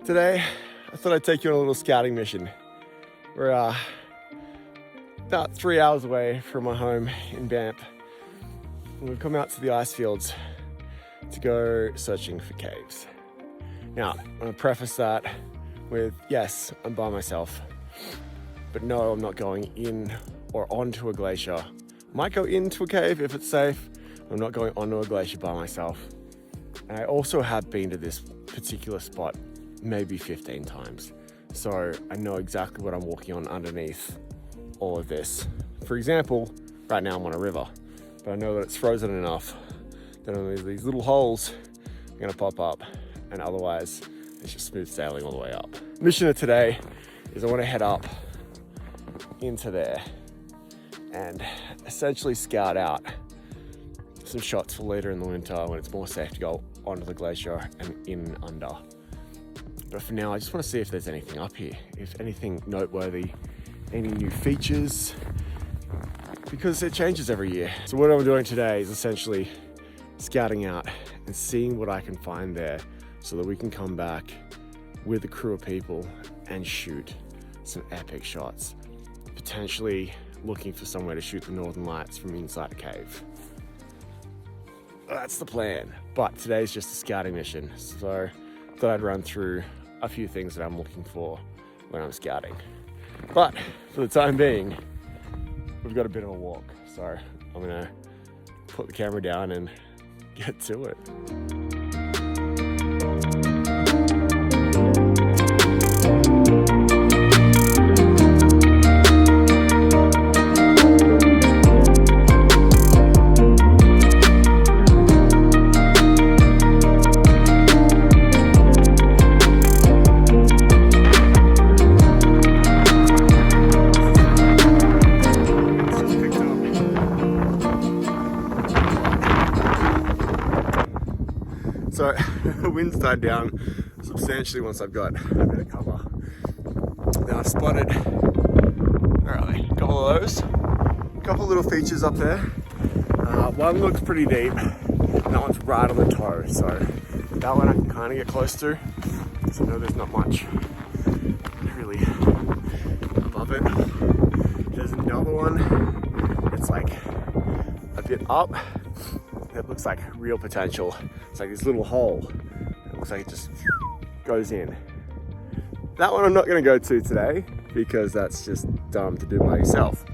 Today, I thought I'd take you on a little scouting mission. We're about 3 hours away from my home in Banff. And we've come out to the ice fields to go searching for caves. Now, I'm gonna preface that with, yes, I'm by myself, but no, I'm not going in or onto a glacier. I might go into a cave if it's safe. I'm not going onto a glacier by myself. And I also have been to this particular spot maybe 15 times. So I know exactly what I'm walking on underneath all of this. For example, right now I'm on a river, but I know that it's frozen enough that only these little holes are gonna pop up, and otherwise it's just smooth sailing all the way up. Mission of today is I wanna head up into there and essentially scout out some shots for later in the winter when it's more safe to go onto the glacier and in and under. But for now, I just want to see if there's anything up here, if anything noteworthy, any new features, because it changes every year. So what I'm doing today is essentially scouting out and seeing what I can find there so that we can come back with a crew of people and shoot some epic shots, potentially looking for somewhere to shoot the northern lights from inside a cave. That's the plan, but today's just a scouting mission, so I thought I'd run through a few things that I'm looking for when I'm scouting. But for the time being, we've got a bit of a walk, so I'm gonna put the camera down and get to it. So the wind's died down substantially once I've got a bit of cover. Now I've spotted, where are they? A couple of those. A couple little features up there. One looks pretty deep, and that one's right on the toe. So that one I can kind of get close to. So I know there's not much really above it. There's another one. It's like a bit up. It looks like real potential. It's like this little hole. It looks like it just goes in. That one I'm not gonna go to today because that's just dumb to do by yourself.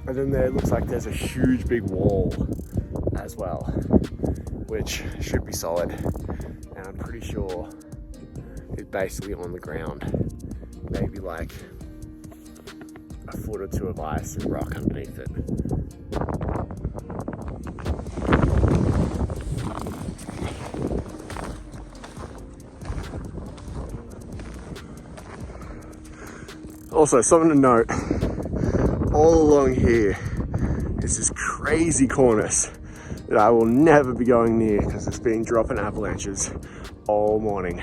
And then there looks like there's a huge big wall as well, which should be solid. And I'm pretty sure it's basically on the ground. Maybe like a foot or two of ice and rock underneath it. Also, something to note, all along here is this crazy cornice that I will never be going near because it's been dropping avalanches all morning.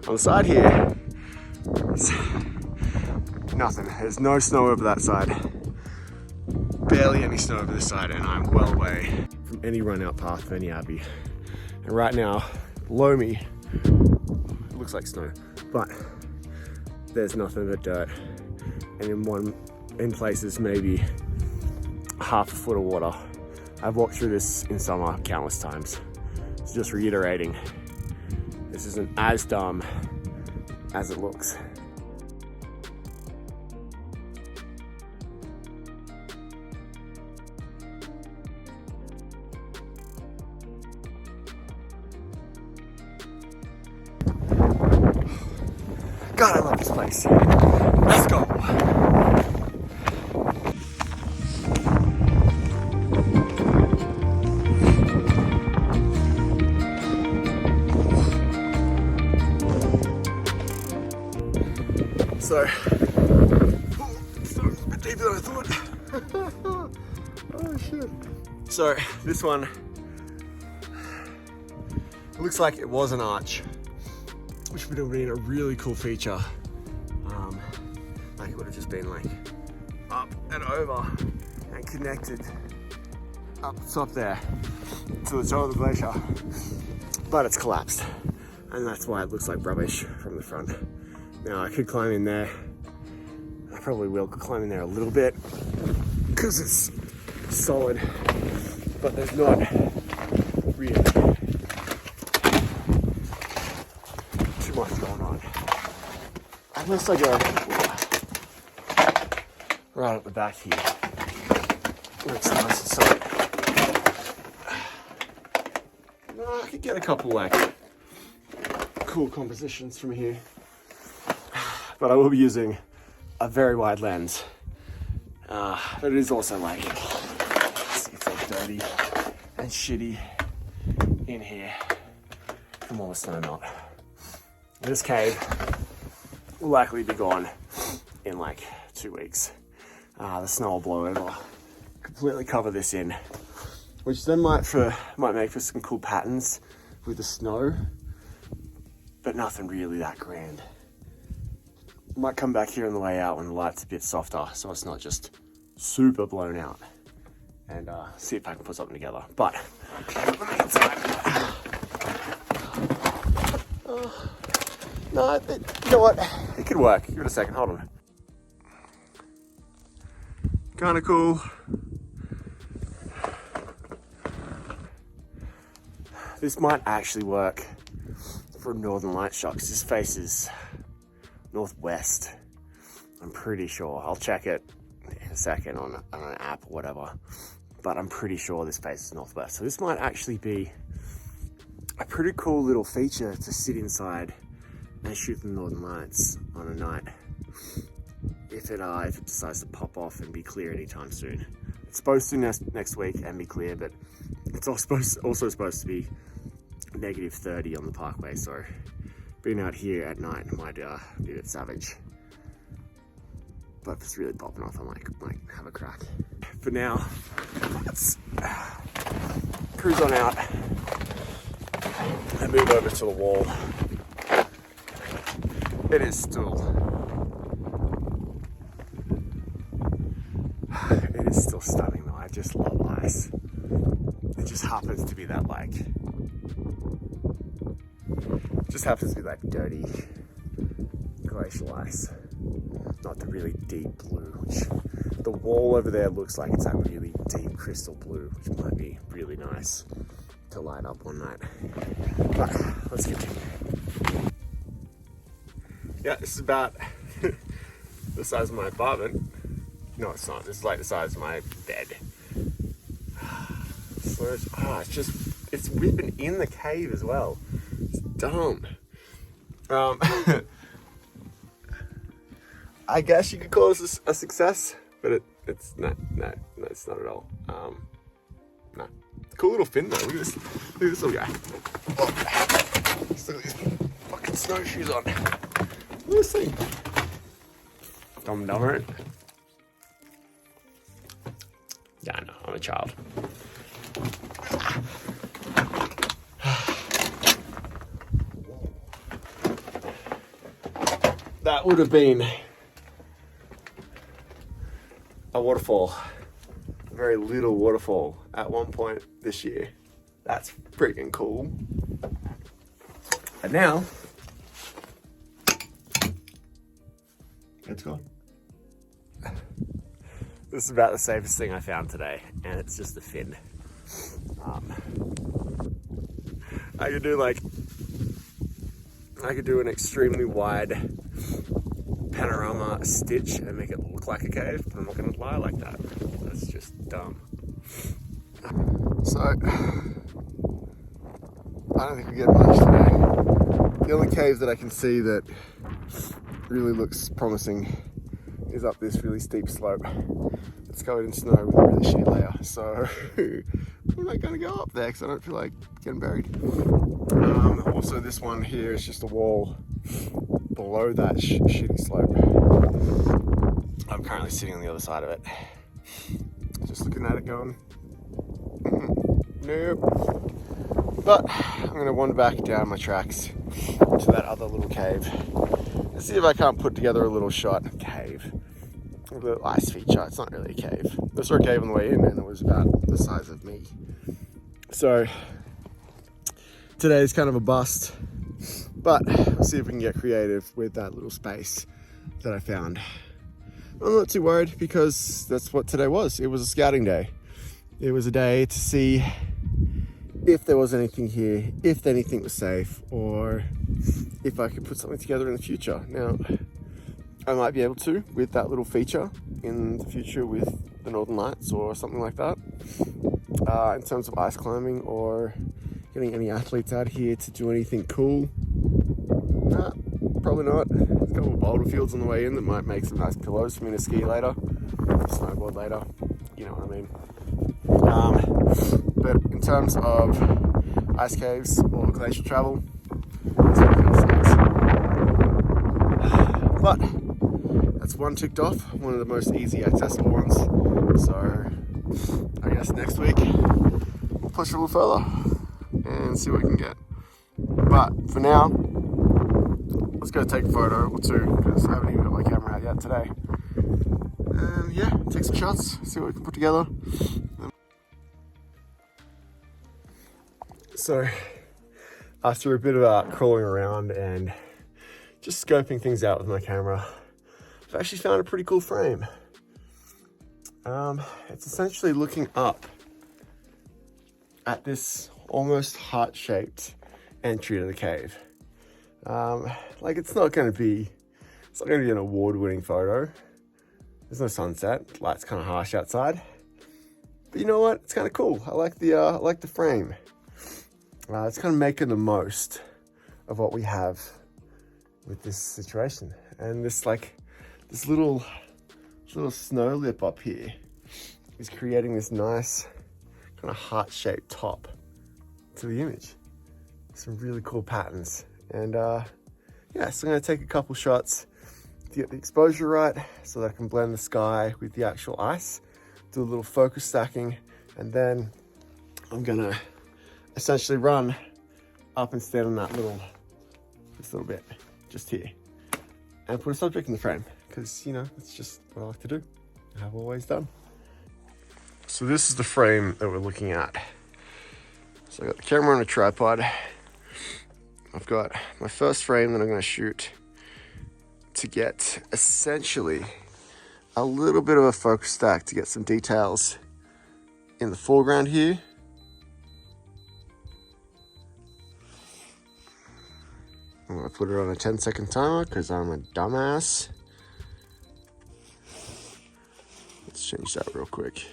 On the side here, it's nothing. There's no snow over that side. Barely any snow over this side, and I'm well away from any run out path of any abbey. And right now, below me, it looks like snow, but there's nothing but dirt, and in places maybe half a foot of water. I've walked through this in summer countless times. So just reiterating, this isn't as dumb as it looks. God, I love this place. Let's go. So, it's a bit deeper than I thought. Oh shit. So, this one, it looks like it was an arch, which would have been a really cool feature. Like it would have just been like up and over and connected up the top there to the toe of the glacier. But it's collapsed. and that's why it looks like rubbish from the front. Now I could climb in there. I probably will climb in there a little bit because it's solid, but there's not really too much going on. Unless I go right at the back here. It's nice and solid. I could get a couple like cool compositions from here, but I will be using a very wide lens. But it is also like, it's all dirty and shitty in here from all the snow melt. This cave will likely be gone in like 2 weeks. The snow will blow over, completely cover this in, which then might make for some cool patterns with the snow, but nothing really that grand. Might come back here on the way out when the light's a bit softer, so it's not just super blown out, and see if I can put something together. But no, you know what? It could work. Give it a second. Hold on. Kind of cool. This might actually work for a northern light shot because this faces northwest. I'm pretty sure. I'll check it in a second on an app or whatever, but I'm pretty sure this faces northwest. So this might actually be a pretty cool little feature to sit inside and shoot the northern lights on a night if it decides to pop off and be clear anytime soon. It's supposed to next week and be clear, but it's also supposed to be -30 on the parkway, so being out here at night might be a bit savage. But if it's really popping off, I might have a crack. For now, let's cruise on out and move over to the wall. It is still stunning though. I just love ice. It just happens to be that dirty glacial ice, not the really deep blue, which the wall over there looks like it's that really deep crystal blue, which might be really nice to light up one night. But let's continue. Yeah, this is about the size of my apartment. No, it's not. This is like the size of my bed. So it's whipping in the cave as well. It's dumb. I guess you could call this a success, but it's not at all. No. Cool little fin though. Look at this little guy. Oh. Just look at these fucking snowshoes on. Look at this thing. Dumb dumber. Yeah, I know, I'm a child. That would have been a waterfall, a very little waterfall at one point this year. That's freaking cool. And now, it's gone. This is about the safest thing I found today, and it's just the fin. I could do an extremely wide panorama stitch and make it look like a cave, but I'm not gonna lie like that. That's just dumb. So, I don't think we get much today. The only cave that I can see that really looks promising is up this really steep slope. It's covered in snow with a really shitty layer, so I'm not gonna go up there because I don't feel like getting buried. Also, this one here is just a wall below that shitty slope. I'm currently sitting on the other side of it, just looking at it going, nope. But I'm gonna wander back down my tracks to that other little cave and see if I can't put together a little shot. Cave. A little ice feature. It's not really a cave. I saw a cave on the way in and it was about the size of me. So today's kind of a bust. But we'll see if we can get creative with that little space that I found. I'm not too worried because that's what today was. It was a scouting day. It was a day to see if there was anything here, if anything was safe, or if I could put something together in the future. Now, I might be able to with that little feature in the future with the Northern Lights or something like that. In terms of ice climbing or getting any athletes out here to do anything cool, nah, probably not. There's a couple of boulder fields on the way in that might make some nice pillows for me to ski later, snowboard later, you know what I mean. But in terms of ice caves or glacier travel, it's what kind of sucks. But that's one ticked off, one of the most easy accessible ones. So I guess next week we'll push a little further and see what we can get. But for now, let's go take a photo or two because I haven't even got my camera out yet today. And yeah, take some shots, see what we can put together. So after a bit of crawling around and just scoping things out with my camera, I've actually found a pretty cool frame. It's essentially looking up at this almost heart-shaped entry to the cave. Like it's not going to be an award-winning photo. There's no sunset. Light's kind of harsh outside, but you know what? It's kind of cool. I like the frame. It's kind of making the most of what we have with this situation, and this little snow lip up here is creating this nice kind of heart-shaped top to the image. Some really cool patterns, and yeah, so I'm going to take a couple shots to get the exposure right so that I can blend the sky with the actual ice, do a little focus stacking, and then I'm going to essentially run up and stand on this little bit just here and put a subject in the frame, because you know, it's just what I like to do. I have always done. So this is the frame that we're looking at. So I got the camera on a tripod. I've got my first frame that I'm going to shoot to get essentially a little bit of a focus stack to get some details in the foreground here. I'm going to put it on a 10-second timer because I'm a dumbass. Let's change that real quick.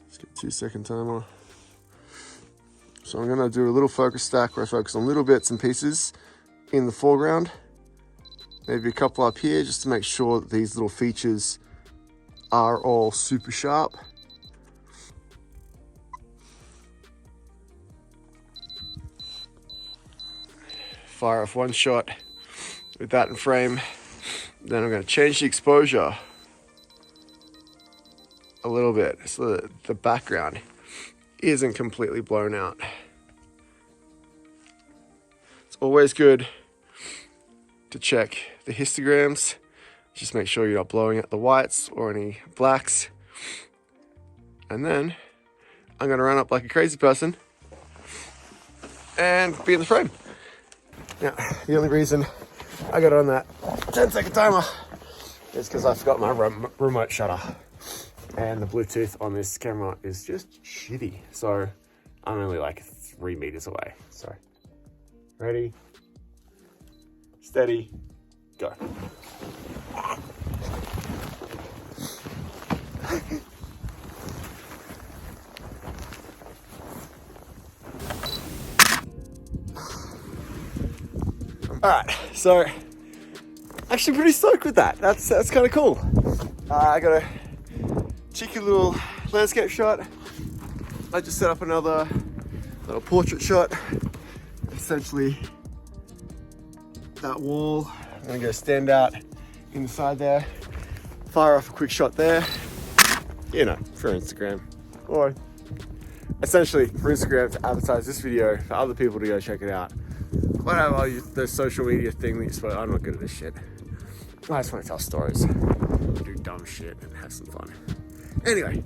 Let's get a 2-second timer. So I'm going to do a little focus stack where I focus on little bits and pieces in the foreground. Maybe a couple up here just to make sure that these little features are all super sharp. Fire off one shot with that in frame. Then I'm going to change the exposure a little bit so that the background isn't completely blown out. It's always good to check the histograms. Just make sure you're not blowing out the whites or any blacks. And then I'm going to run up like a crazy person and be in the frame. Now, the only reason I got on that 10-second timer is because I forgot my remote shutter. And the Bluetooth on this camera is just shitty. So I'm only like 3 meters away. So ready, steady, go. All right, so actually pretty stoked with that. That's kind of cool. I got a cheeky little landscape shot. I just set up another little portrait shot. Essentially that wall. I'm gonna go stand out in the side there, fire off a quick shot there, you know, for Instagram, or essentially for Instagram to advertise this video for other people to go check it out. Whatever, the social media thing that you're supposed to, I'm not good at this shit. I just want to tell stories, do dumb shit, and have some fun. Anyway,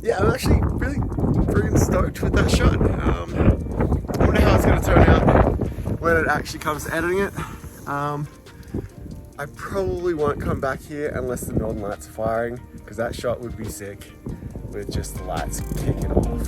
yeah, I'm actually really freaking stoked with that shot. I wonder how it's going to turn out. when it actually comes to editing it. I probably won't come back here unless the northern lights are firing, because that shot would be sick with just the lights kicking off.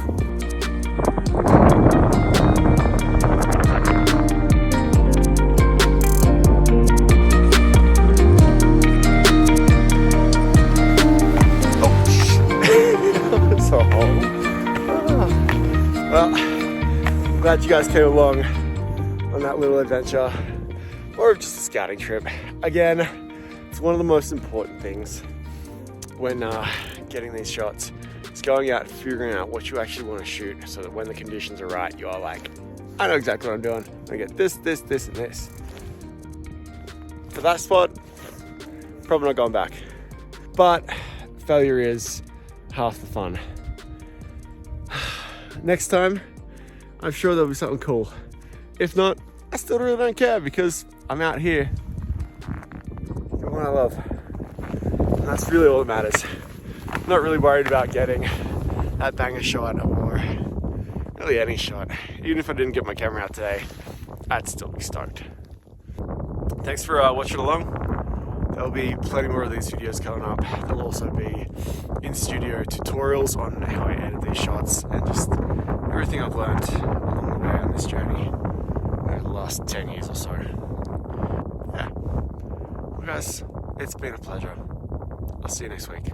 Well, I'm glad you guys came along on that little adventure, or just a scouting trip. Again, it's one of the most important things when getting these shots. It's going out and figuring out what you actually want to shoot, so that when the conditions are right, you are like, I know exactly what I'm doing. I get this, this, this, and this. For that spot, probably not going back. But failure is half the fun. Next time, I'm sure there'll be something cool. If not, I still really don't care, because I'm out here doing what I love. And that's really all that matters. I'm not really worried about getting that banger shot or really any shot. Even if I didn't get my camera out today, I'd still be stoked. Thanks for watching along. There'll be plenty more of these videos coming up. There'll also be in-studio tutorials on how I edit these shots and just everything I've learned along the way on this journey over the last 10 years or so. Yeah. Well guys, it's been a pleasure. I'll see you next week.